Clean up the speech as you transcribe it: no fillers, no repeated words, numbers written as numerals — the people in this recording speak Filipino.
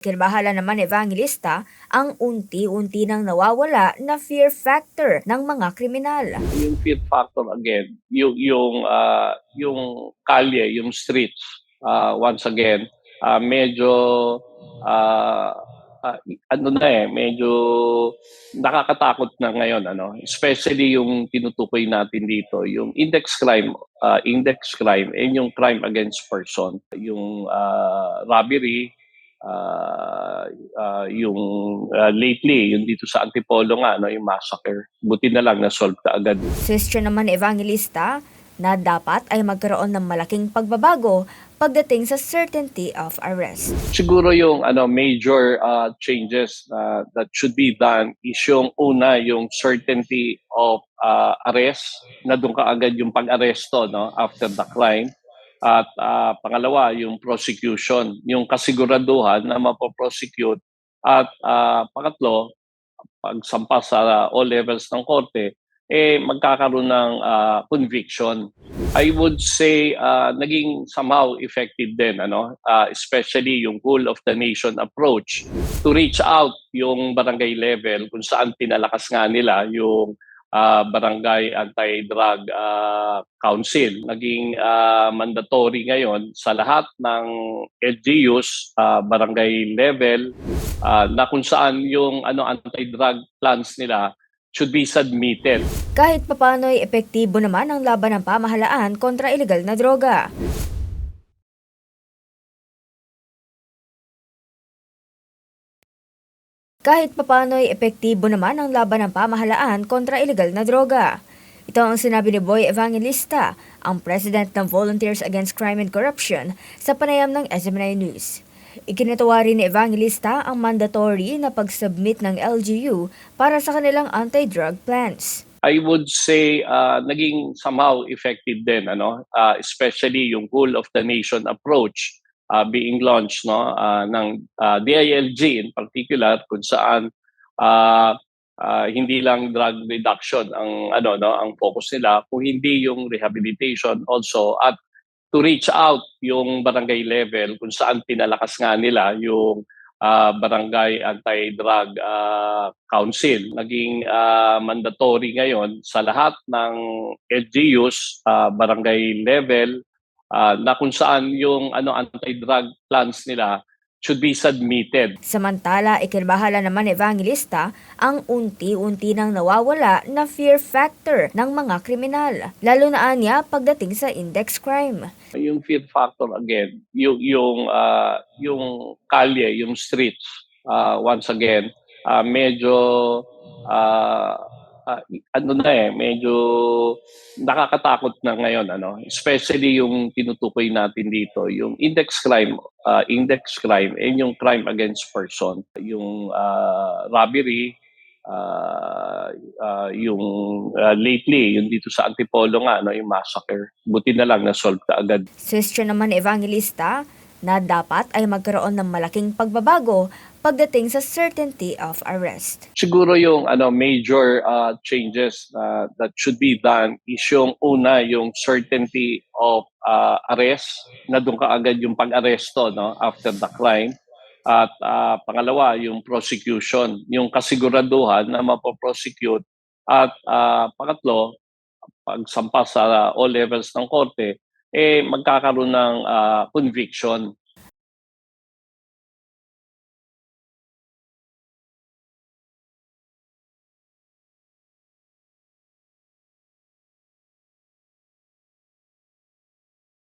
Kinbahala naman Evangelista ang unti-unti nang nawawala na fear factor ng mga kriminal. Yung fear factor again, yung kalye, yung streets, once again, medyo ah, ano na medyo nakakatakot na ngayon, ano, especially yung tinutukoy natin dito, yung index crime, and yung crime against person, yung robbery, lately, yung dito sa Antipolo nga, no, yung massacre. Buti na lang na-solve ka agad. Suggestion naman Evangelista na dapat ay magkaroon ng malaking pagbabago pagdating sa certainty of arrest. Siguro yung major changes that should be done is yung una, yung certainty of arrest, na doon ka agad yung pag-aresto, no, after the crime. At pangalawa, yung prosecution, yung kasiguraduhan na mapoprosecute. At pangatlo, pagsampa sa all levels ng korte, magkakaroon ng conviction. I would say naging somehow effective din, especially yung whole of the nation approach to reach out yung barangay level kung saan pinalakas nga nila yung Barangay Anti-Drug Council. Naging mandatory ngayon sa lahat ng LGUs, barangay level, na kung saan yung anti-drug plans nila should be submitted. Kahit papano'y epektibo naman ang laban ng pamahalaan kontra illegal na droga. Kahit papano'y epektibo naman ang laban ng pamahalaan kontra illegal na droga. Ito ang sinabi ni Boy Evangelista, ang President ng Volunteers Against Crime and Corruption, sa panayam ng SMNI News. Ikinatawa rin ni Evangelista ang mandatory na pag-submit ng LGU para sa kanilang anti-drug plans. I would say naging somehow effective din, especially yung whole of the nation approach being launched, no, ng DILG in particular, kung saan hindi lang drug reduction ang ang focus nila, kung hindi yung rehabilitation also, at to reach out yung barangay level kung saan pinalakas nga nila yung Barangay Anti-Drug Council. Naging mandatory ngayon sa lahat ng LGUs, barangay level, na kung saan yung anti-drug plans nila should be submitted. Samantala, ikinbahala naman Evangelista ang unti-unti nang nawawala na fear factor ng mga kriminal, lalo na anya pagdating sa index crime. Yung fear factor again, yung kalye, yung streets, once again, medyo medyo nakakatakot na ngayon, especially yung tinutukoy natin dito, yung index crime, and yung crime against person, yung robbery, lately, yung dito sa Antipolo nga, yung massacre. Buti na lang na-solve ka agad. Suggestion naman Evangelista na dapat ay magkaroon ng malaking pagbabago pagdating sa certainty of arrest. Siguro yung major changes that should be done is yung una, yung certainty of arrest, na doon ka agad yung pag-aresto, no, after the crime. At pangalawa, yung prosecution, yung kasiguraduhan na mapoprosecute. At pangatlo, pagsampa sa all levels ng korte, magkakaroon ng conviction.